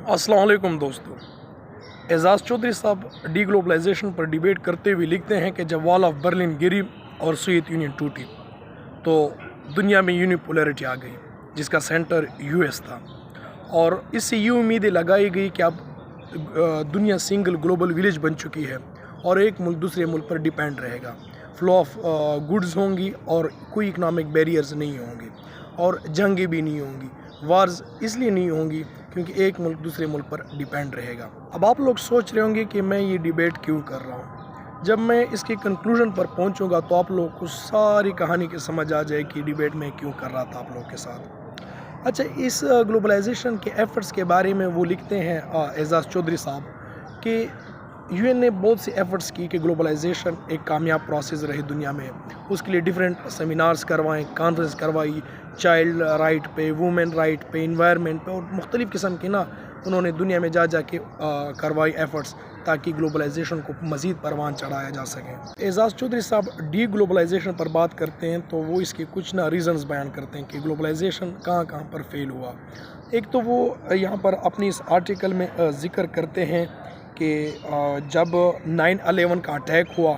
अस्सलाम वालेकुम दोस्तों। एजाज़ चौधरी साहब डी ग्लोबलाइजेशन पर डिबेट करते हुए लिखते हैं कि जब वॉल ऑफ बर्लिन गिरी और सोवियत यूनियन टूटी तो दुनिया में यूनिपोलैरिटी आ गई, जिसका सेंटर यूएस था। और इससे ये उम्मीदें लगाई गई कि अब दुनिया सिंगल ग्लोबल विलेज बन चुकी है और एक मुल्क दूसरे मुल्क पर डिपेंड रहेगा। फ्लो ऑफ गुड्स होंगी और कोई इकनॉमिक बैरियर्स नहीं होंगे और जंगें भी नहीं होंगी। वार्स इसलिए नहीं होंगी क्योंकि एक मुल्क दूसरे मुल्क पर डिपेंड रहेगा। अब आप लोग सोच रहे होंगे कि मैं ये डिबेट क्यों कर रहा हूँ। जब मैं इसके कंक्लूजन पर पहुँचूँगा तो आप लोगों को सारी कहानी की समझ आ जाए कि डिबेट मैं क्यों कर रहा था आप लोगों के साथ। अच्छा, इस ग्लोबलाइजेशन के एफ़र्ट्स के बारे में वो लिखते हैं एजाज़ चौधरी साहब कि यूएन ने बहुत सी एफ़र्ट्स की कि ग्लोबलाइजेशन एक कामयाब प्रोसेस रहे दुनिया में। उसके लिए डिफरेंट सेमिनार्स करवाएं, कॉन्फ्रेंस करवाई, चाइल्ड राइट पे, वुमेन राइट पे, इन्वायरमेंट पे, और मुख्तलिफ़ किस्म की उन्होंने दुनिया में जा के करवाई एफ़र्ट्स ताकि ग्लोबलाइजेशन को मज़ीद परवान चढ़ाया जा सके। एजाज़ चौधरी साहब डी ग्लोबलाइजेशन पर बात करते हैं तो वो इसके कुछ रीज़न्स बयान करते हैं कि ग्लोबलाइजेशन कहाँ पर फेल हुआ। एक तो वो यहाँ पर अपनी इस आर्टिकल में ज़िक्र करते हैं कि जब 9/11 का अटैक हुआ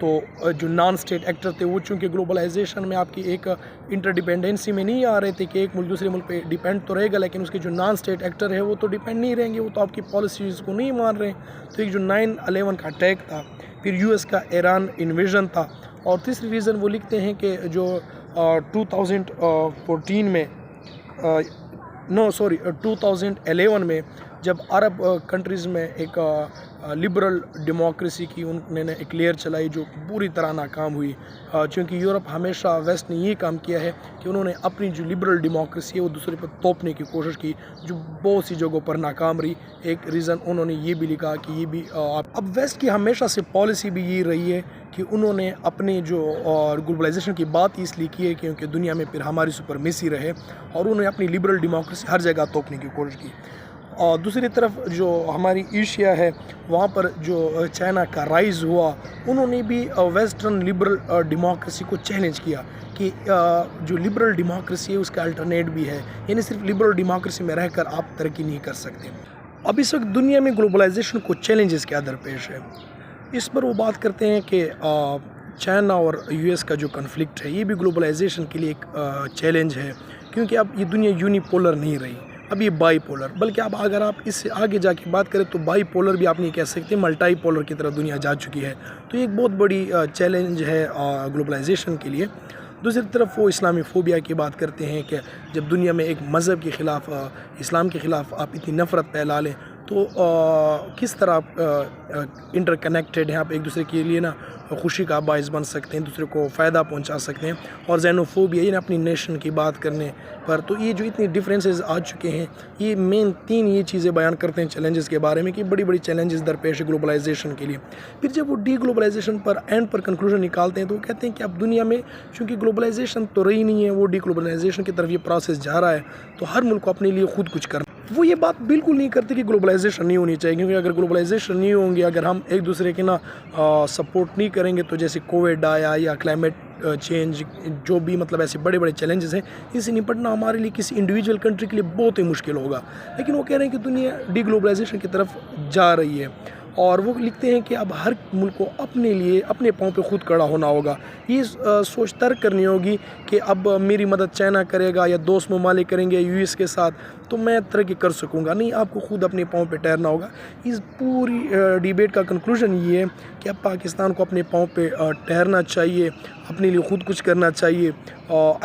तो जो नॉन स्टेट एक्टर थे वो चूँकि ग्लोबलाइजेशन में आपकी एक इंटरडिपेंडेंसी में नहीं आ रहे थे कि एक मुल्क दूसरे मुल्क पे डिपेंड तो रहेगा, लेकिन उसके जो नॉन स्टेट एक्टर है वो तो डिपेंड नहीं रहेंगे, वो तो आपकी पॉलिसीज़ को नहीं मान रहे। तो एक जो 9/11 का अटैक था, फिर यूएस का ईरान इन्वेजन था, और तीसरी रीज़न वो लिखते हैं कि जो 2011 में जब अरब कंट्रीज़ में एक लिबरल डेमोक्रेसी की उन्होंने एक लेयर चलाई जो पूरी तरह नाकाम हुई, क्योंकि यूरोप हमेशा वेस्ट ने ये काम किया है कि उन्होंने अपनी जो लिबरल डेमोक्रेसी है वो दूसरे पर तोपने की कोशिश की, जो बहुत सी जगहों पर नाकाम रही। एक रीज़न उन्होंने ये भी लिखा कि ये भी अब वेस्ट की हमेशा से पॉलिसी भी ये रही है कि उन्होंने अपने जो ग्लोबलाइजेशन की बात इसलिए की है क्योंकि दुनिया में फिर हमारी सुपरमेसी रहे, और उन्होंने अपनी लिबरल डेमोक्रेसी हर जगह तोपने की कोशिश की। और दूसरी तरफ जो हमारी एशिया है वहाँ पर जो चाइना का राइज़ हुआ, उन्होंने भी वेस्टर्न लिबरल डेमोक्रेसी को चैलेंज किया कि जो लिबरल डेमोक्रेसी है उसका अल्टरनेट भी है, यानी सिर्फ लिबरल डेमोक्रेसी में रहकर आप तरक्की नहीं कर सकते। अब इस वक्त दुनिया में ग्लोबलाइजेशन को चैलेंजेस क्या दरपेश है, इस पर वो बात करते हैं कि चाइना और यूएस का जो कन्फ्लिक्ट है ये भी ग्लोबलाइजेशन के लिए एक चैलेंज है, क्योंकि अब ये दुनिया यूनिपोलर नहीं रही, अब ये बाईपोलर, बल्कि अब अगर आप इससे आगे जाके बात करें तो बाईपोलर भी आप नहीं कह सकते, मल्टीपोलर की तरफ दुनिया जा चुकी है। तो ये एक बहुत बड़ी चैलेंज है ग्लोबलाइजेशन के लिए। दूसरी तरफ वो इस्लामी फ़ोबिया की बात करते हैं कि जब दुनिया में एक मज़हब के ख़िलाफ़, इस्लाम के ख़िलाफ़ आप इतनी नफ़रत फैला लें तो किस तरह आप इंटरकनेक्टेड हैं, आप एक दूसरे के लिए खुशी का बायस बन सकते हैं, दूसरे को फ़ायदा पहुंचा सकते हैं। और ज़ेनोफोबिया, ये अपनी नेशन की बात करने पर, तो ये जो इतनी डिफरेंसेस आ चुके हैं, ये मेन 3 ये चीज़ें बयान करते हैं चैलेंजेस के बारे में कि बड़ी बड़ी चैलेंजेस दरपेश है ग्लोबलाइजेशन के लिए। फिर जब वो डी ग्लोबलाइजेशन पर एंड पर कंक्लूजन निकालते हैं तो वो कहते हैं कि अब दुनिया में चूँकि ग्लोबलाइजेशन तो रही नहीं है, वो डी ग्लोबलाइजेशन की तरफ ये प्रोसेस जा रहा है, तो हर मुल्क को अपने लिए खुद कुछ करना। वो ये बात बिल्कुल नहीं करते कि ग्लोबलाइजेशन नहीं होनी चाहिए, क्योंकि अगर ग्लोबलाइजेशन नहीं होंगी, अगर हम एक दूसरे के सपोर्ट नहीं करेंगे, तो जैसे कोविड आया या क्लाइमेट चेंज, जो भी मतलब ऐसे बड़े बड़े चैलेंजेस हैं, इससे निपटना हमारे लिए किसी इंडिविजुअल कंट्री के लिए बहुत ही मुश्किल होगा। लेकिन वो कह रहे हैं कि दुनिया डी ग्लोबलाइजेशन की तरफ जा रही है, और वो लिखते हैं कि अब हर मुल्क को अपने लिए अपने पाँव पे खुद खड़ा होना होगा। ये सोच तर्क करनी होगी कि अब मेरी मदद चाइना करेगा या दोस्त ममालिक करेंगे यूएस के साथ तो मैं तरक्की कर सकूंगा, नहीं, आपको खुद अपने पाँव पे ठहरना होगा। इस पूरी डिबेट का कंक्लूजन ये है कि अब पाकिस्तान को अपने पाँव पे ठहरना चाहिए, अपने लिए खुद कुछ करना चाहिए।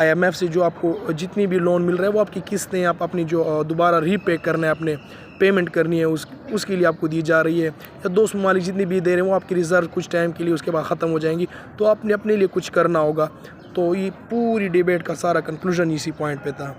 IMF से जो आपको जितनी भी लोन मिल रहा है वो आपकी किस्तें आप अपनी जो दोबारा रीपे करना है, अपने पेमेंट करनी है, उसके लिए आपको दी जा रही है, या दोस्त ममालिक जितनी भी दे रहे हैं वो आपकी रिज़र्व कुछ टाइम के लिए उसके बाद ख़त्म हो जाएंगी, तो आपने अपने लिए कुछ करना होगा। तो ये पूरी डिबेट का सारा कंक्लूजन इसी पॉइंट पे था।